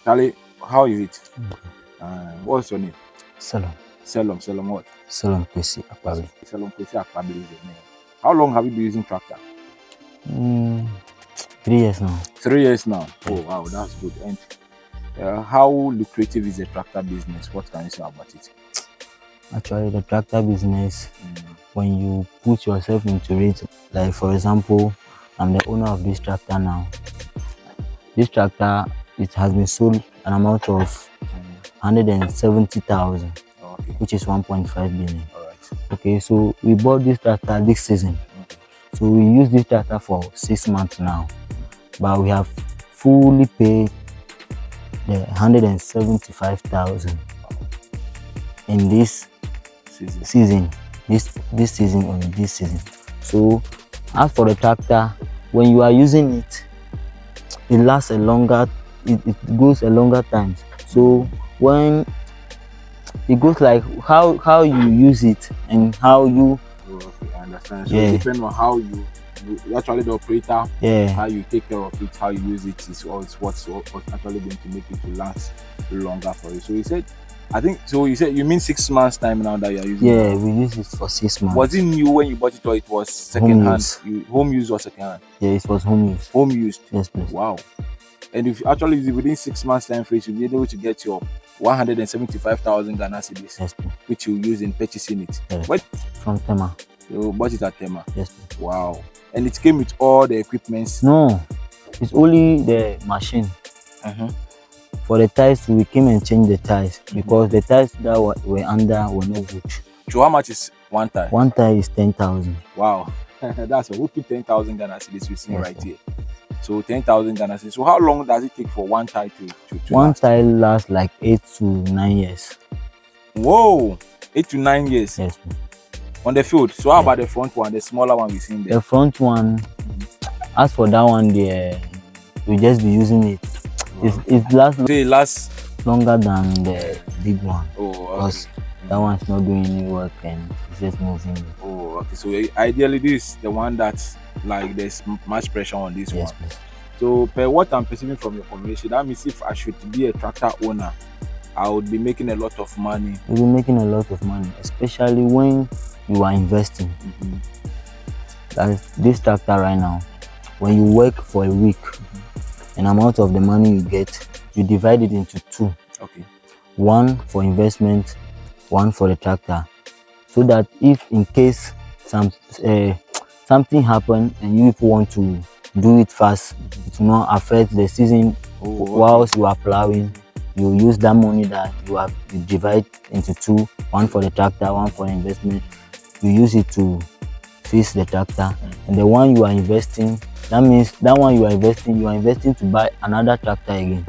Charlie, how you it? What's your name? Salom. Salom what? Salom Kwesi Akpabi. Salom Kwesi Akpabi is your name. How long have you been using tractor? 3 years now. 3 years now. Oh wow, that's good. And how lucrative is the tractor business? What can you say about it? Actually, the tractor business, when you put yourself into it, like for example, I'm the owner of this tractor now. This tractor, it has been sold an amount of 170,000, Okay. which is 1.5 billion. All right. Okay, so we bought this tractor this season. So we use this tractor for 6 months now, but we have fully paid the 175,000 in this season. This season only, this season. So as for the tractor, when you are using it, it lasts a longer, it goes a longer time. So when it goes like how you use it and how you Okay, I understand. So it depends on how you actually the operator, how you take care of it, how you use it is what's actually going to make it to last longer for you. So you said, I think so. You said you mean 6 months time now that you are using. Yeah, we use it for 6 months. Was it new when you bought it or it was second hand? Home use or second hand? Yeah, it was home use. Home used. Yes, please. Wow. And if you actually use it within 6 months time frame, you'll be able to get your 175,000 Ghana cedis, yes, which you use in purchasing it. Yes. What? From Tema. You bought it at Tema. Yes, please. Wow. And it came with all the equipments? No, it's only the machine. For the tires, we came and changed the tires because the tires that were under were not good. So how much is one tire? One tire is 10,000. Wow. That's a whooping 10,000 Ghana cedis we're seeing right here. So 10,000 Ghana cedis. So how long does it take for one tire to one last? tire lasts like 8 to 9 years. Whoa, 8 to 9 years. Yes. On the field. So how about the front one, the smaller one we seen there? The front one, as for that one, we just be using it. It lasts longer than the big one. Oh, okay. Because that one's not doing any work and it's just moving. Oh, okay. So ideally, this is the one that's like there's much pressure on this one. Please. So per what I'm perceiving from your conversation, that means if I should be a tractor owner, I would be making a lot of money. You'll be making a lot of money, especially when you are investing. Like this tractor right now, when you work for a week, an amount of the money you get, you divide it into 2. Okay. 1 for investment, 1 for the tractor, so that if in case something happen and you people want to do it fast, it will not affect the season. Whilst you are plowing, you use that money that you divide into 2, 1 for the tractor, 1 for investment. You use it to fix the tractor, and the one you are investing, that means that one you are investing to buy another tractor again.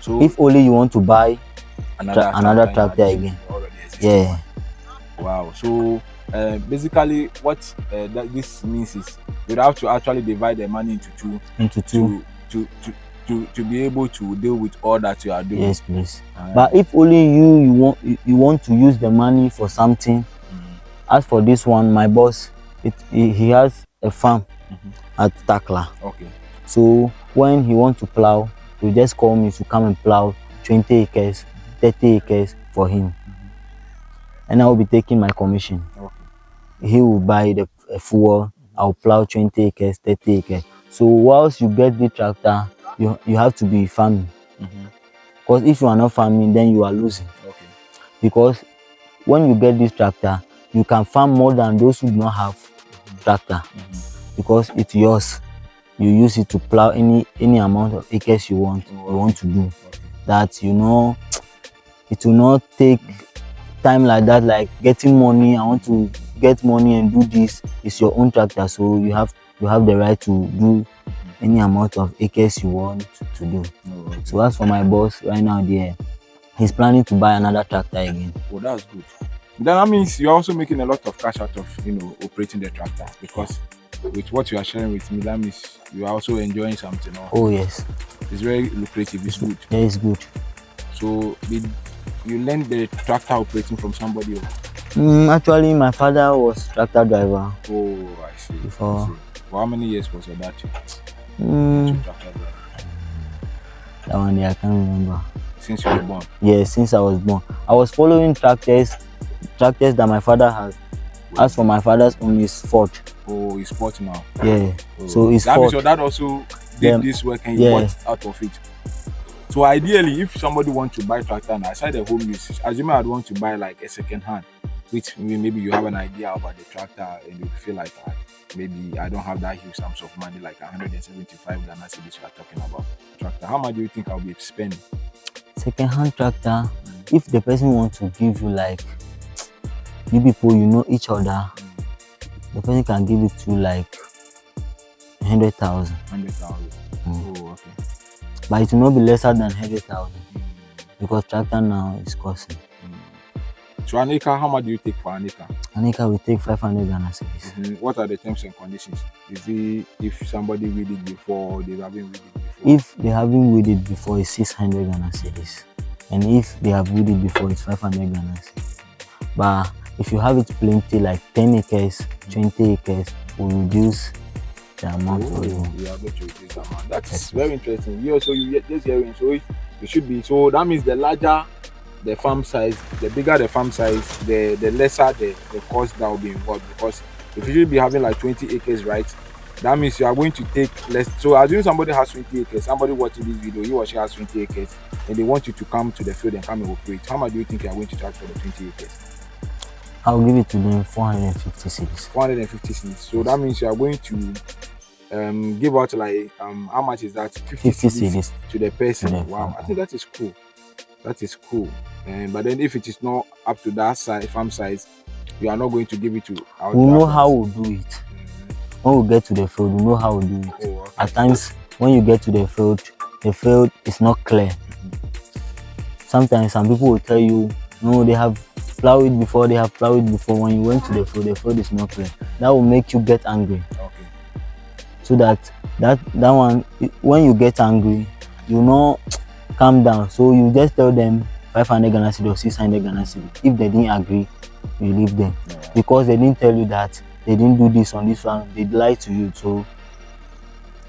So if only you want to buy another tractor again. Yeah. Wow. So basically what this means is you have to actually divide the money into two to be able to deal with all that you are doing. Yes, please. But if only you want to use the money for something. As for this one, my boss, he has a farm at Takla. Okay. So when he wants to plow, he just call me to come and plow 20 acres, 30 acres for him. And I will be taking my commission. Okay. He will buy the fuel. I'll plow 20 acres, 30 acres. So whilst you get the tractor, you have to be farming. Because if you are not farming, then you are losing. Okay. Because when you get this tractor, you can farm more than those who do not have tractor. Because it's yours. You use it to plow any amount of acres you want to do. That it will not take time like that, like getting money. I want to get money and do this. It's your own tractor, so you have the right to do any amount of acres you want to do. So as for my boss right now, he's planning to buy another tractor again. Well, that's good. Then that means you're also making a lot of cash out of operating the tractor, because with what you are sharing with me, that means you are also enjoying something. Oh yes, it's very lucrative. It's good. Yeah, it's good. So did you learn the tractor operating from somebody? Actually, my father was tractor driver. Oh, I see. Before. For how many years was your dad? That one day I can't remember. Since you were born? Yeah, since I was born. I was following tractors that my father has. As for my father's own is Ford. Oh, it's Ford now. Yeah. Oh. So it's that Ford. means your dad also did this work and you bought out of it. So ideally, if somebody wants to buy tractor now, aside the home use, assuming I'd want to buy like a second hand, which maybe you have an idea about the tractor and you feel like maybe I don't have that huge sums of money, like 175 Ghana cedis you are talking about tractor. How much do you think I'll be spending? Second hand tractor, if the person wants to give you like, you people, you know each other, the person can give it to like 100,000. 100,000. Oh, okay. But it will not be lesser than 100,000 because tractor now is costing. So an acre, how much do you take for an acre? An acre will take 500 Ghana cedis. What are the terms and conditions? Is it if somebody read it before, they haven't read it before? If they haven't read it before, it's 600 Ghana cedis. And if they have read it before, it's 500 Ghana cedis. But if you have it plenty, like 10 acres, 20 acres, will reduce the amount for you. You are going to reduce the amount. That's very interesting. You also you get this hearing, so it should be. So that means the larger the farm size, the bigger the farm size, the lesser the cost that will be involved. Because if you should be having like 20 acres, right, that means you are going to take less. So assuming somebody has 20 acres, somebody watching this video, he or she has 20 acres, and they want you to come to the field and come and operate. How much do you think you are going to charge for the 20 acres? I'll give it to them 450 cedis. 450 cedis. So that means you are going to give out like how much is that? 50 cedis to the person. Wow, I think that is cool. That is cool. But then if it is not up to that size, farm size, you are not going to give it to our we know how we'll do it. When we get to the field, we know how we do it. Okay. At times when you get to the field is not clear. Sometimes some people will tell you, no, they have plowed it before, when you went to the field is not clear. That will make you get angry. Okay. So that one, when you get angry, you know, calm down. So you just tell them 500 Ghana cedis or 600 Ghana cedis. If they didn't agree, you leave them. Yeah. Because they didn't tell you that they didn't do this on this one, they lied to you. So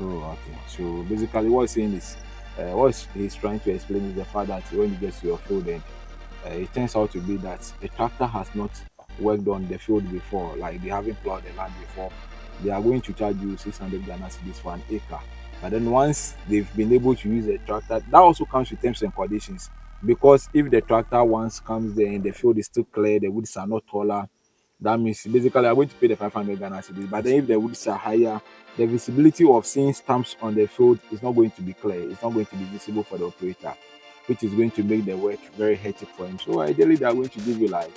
okay. So basically what he's saying is what he's trying to explain is the fact that when you get to your field, then it turns out to be that a tractor has not worked on the field before, like they haven't plowed the land before. They are going to charge you 600 Ghana cedis for an acre. But then once they've been able to use a tractor, that also comes with terms and conditions. Because if the tractor once comes there and the field is still clear, the woods are not taller, that means basically I'm going to pay the 500 Ghana cedis. But then if the woods are higher, the visibility of seeing stamps on the field is not going to be clear. It's not going to be visible for the operator, which is going to make the work very hectic for him. So ideally, they are going to give you like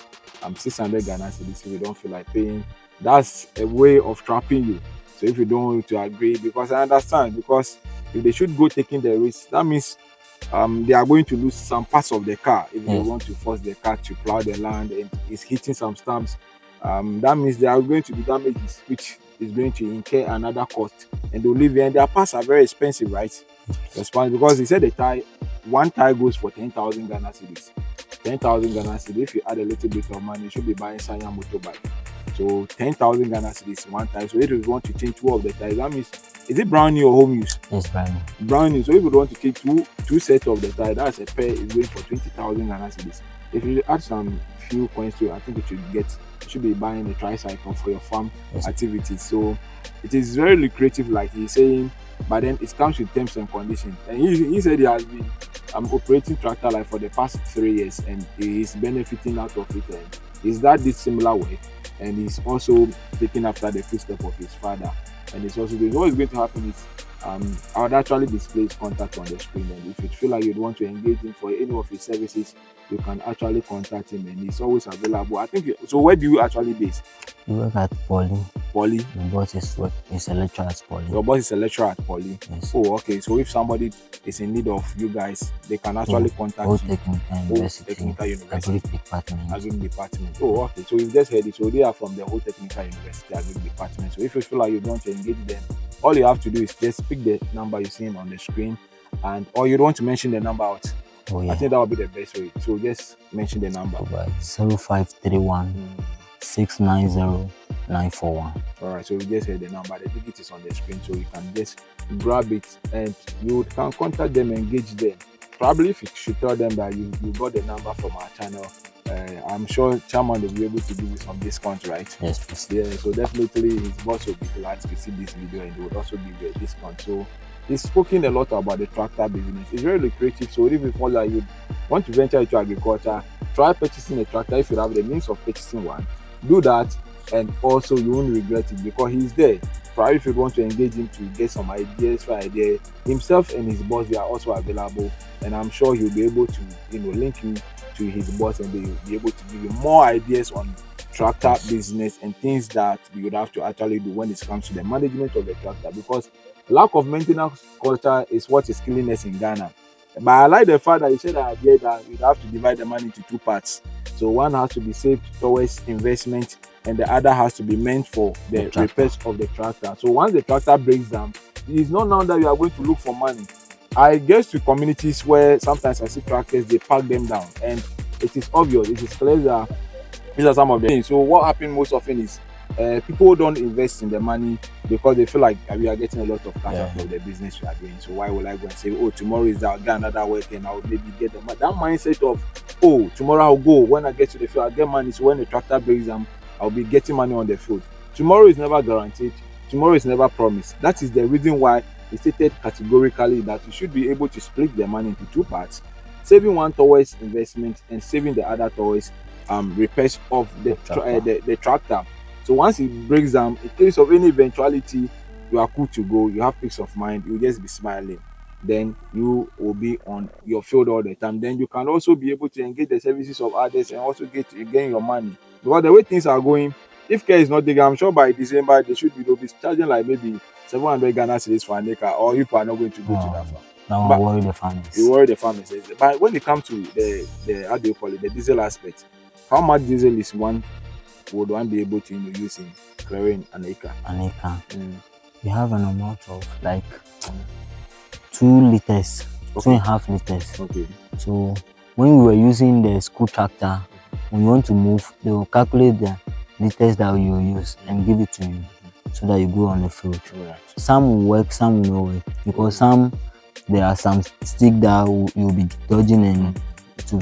600 Ghana cedis if you don't feel like paying. That's a way of trapping you. So if you don't want to agree, because I understand, because if they should go taking the risk, that means they are going to lose some parts of the car if they want to force the car to plow the land and it's hitting some stumps. That means there are going to be damages, which is going to incur another cost, and they'll leave you. And their parts are very expensive, right? Because he said one tire goes for 10,000 Ghana cedis. 10,000 Ghana cedis. If you add a little bit of money, you should be buying Sanya motorbike. So 10,000 Ghana cedis one time. So if you want to change two of the tires, that means, is it brand new or home use? Yes, brand new. Brand new. So if you want to take two sets of the tire, that's a pair is going for 20,000 Ghana cedis. If you add some few coins to it, I think you should be buying a tricycle for your farm activities. So it is very lucrative, like he's saying, but then it comes with terms and conditions. And he said he has been operating tractor like for the past 3 years, and he is benefiting out of it. And he's this similar way, and he's also taking after the footsteps of his father. And it's also doing what is going to happen is I would actually display his contact on the screen, and if you feel like you'd want to engage him for any of his services, you can actually contact him, and he's always available. I think so. Where do you actually base? You work at Poly. Poly. My boss is a lecturer at Poly. Your boss is a lecturer at Poly. Yes. Oh, okay. So if somebody is in need of you guys, they can actually contact you. Technical University. Agric department. Oh, okay. So you've just heard it. So they are from the whole Technical University Agric department. So if you feel like you want to engage them, all you have to do is just pick the number you're seeing on the screen, or you don't want to mention the number out. Oh, yeah. I think that would be the best way. So just mention the number. 0531 690 941. All right, so we just heard the number. The digit is on the screen, so you can just grab it and you can contact them, engage them. Probably if you should tell them that you got the number from our channel, I'm sure Chairman will be able to give you some discount, right? Yes, please. Yeah, so definitely his boss will be glad to see this video and they would also give you a discount. So he's spoken a lot about the tractor business. It's very lucrative. So even if like you want to venture into agriculture, try purchasing a tractor if you have the means of purchasing one. Do that, and also you won't regret it because he's there. Probably if you want to engage him to get some ideas for idea, himself and his boss, they are also available, and I'm sure he'll be able to link you to his boss and they'll be able to give you more ideas on tractor business and things that you would have to actually do when it comes to the management of the tractor, because lack of maintenance culture is what is killing us in Ghana. But I like the fact that you said the idea that you have to divide the money into two parts. So one has to be saved towards investment and the other has to be meant for the repairs of the tractor. So once the tractor breaks down, it is not now that you are going to look for money. I guess to communities where sometimes I see tractors, they park them down and it is obvious, it is clear that these are some of the things. So what happens most often is people don't invest in the money because they feel like we are getting a lot of cash out of the business we are doing. So why will I go and say, oh, tomorrow is that get another work and I'll maybe get the money? That mindset of, oh, tomorrow I'll go, when I get to the field, I'll get money. So when the tractor breaks down, I'll be getting money on the field. Tomorrow is never guaranteed. Tomorrow is never promised. That is the reason why he stated categorically that you should be able to split the money into two parts, saving one towards investment and saving the other towards repairs of the tractor. So once it breaks down, in case of any eventuality, you are cool to go, you have peace of mind, you'll just be smiling. Then you will be on your field all the time. Then you can also be able to engage the services of others and also gain your money. Because the way things are going, if care is not taken, I'm sure by December they'll be charging like maybe 700 Ghana cedis for an acre, or you are not going to go to that farm. Now worry the farmers. You worry the farmers. But when it comes to the how do you call it, the diesel aspect, how much diesel is one would one be able to use in clearing an acre? An acre. You have an amount of like 2 liters, 2.5 liters. Okay. So when we were using the school tractor, when you want to move, they will calculate the liters that you use and give it to you so that you go on the field. Right. Some will work, some will not work, because there are some stick that you'll be dodging and to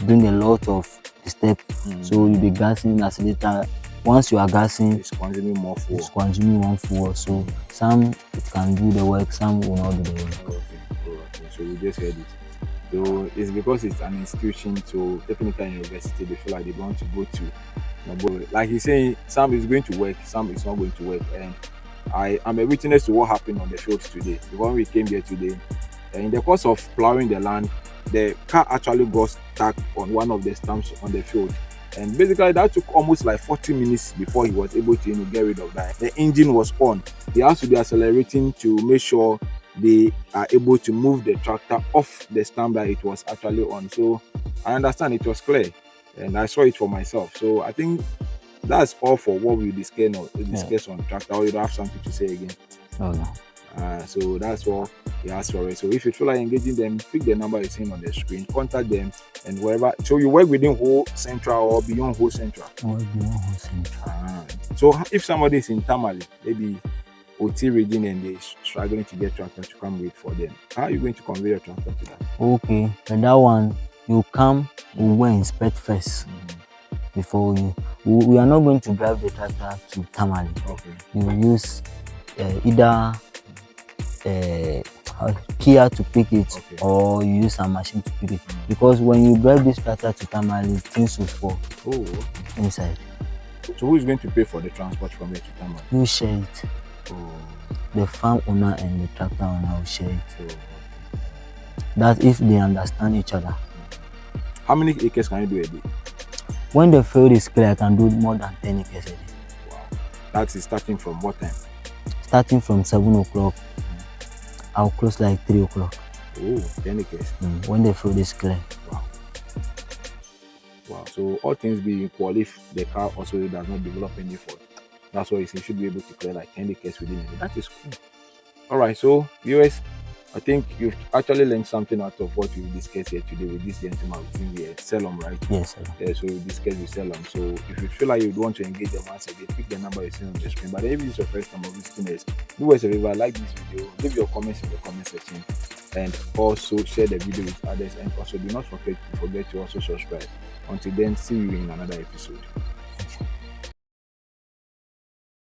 bring a lot of step. So you'll be gassing as later. Once you are gassing, it's consuming more fuel. It's consuming more fuel. So some it can do the work, some will not do the work. Okay. So we just heard it. So it's because it's an institution, so technical university, they feel like they want to go to, like he's saying, some is going to work, some is not going to work. And I am a witness to what happened on the field today. When we came here today, in the course of plowing the land, the car actually got stuck on one of the stumps on the field. And basically that took almost like 40 minutes before he was able to get rid of that. The engine was on. They have to be accelerating to make sure they are able to move the tractor off the stump that it was actually on. So I understand it was clear and I saw it for myself. So I think that's all for what we discuss on tractor. Or you don't have something to say again? Oh, no. So that's what he asked for it. So if you feel like engaging them, pick the number you see on the screen, contact them, and wherever. So you work within Ho Central or beyond Ho Central? Beyond Ho Central. So if somebody is in Tamale, maybe OT region, and they're struggling to get tractor to come wait for them, how are you going to convey your tractor to that? Okay, but that one, you come, we will inspect first before we are not going to drive the tractor to Tamale. Okay. You will use either Kia to pick it, or you use a machine to pick it, because when you drive this tractor to Tamale, things will fall inside. So who is going to pay for the transport from here to Tamale? You share it. The farm owner and the tractor owner will share it. That's if they understand each other. How many acres can you do a day? When the field is clear, I can do more than 10 acres a day. Wow. That is starting from what time? Starting from 7 o'clock, I'll close like 3 o'clock. Oh, 10 acres. When the field is clear. Wow. So all things being equal, if the car also does not develop any fault, that's why you should be able to clear like 10 acres within it. That is cool. All right. So viewers, I think you've actually learned something out of what we discussed here today with this gentleman within here, Selim, right? Yes, sir. Yeah, so we discussed with Selim. So if you feel like you want to engage them once again, pick the number you see on the screen. But if this is your first time of visiting us, do us a favor, like this video, leave your comments in the comment section, and also share the video with others. And also do not forget to also subscribe. Until then, see you in another episode.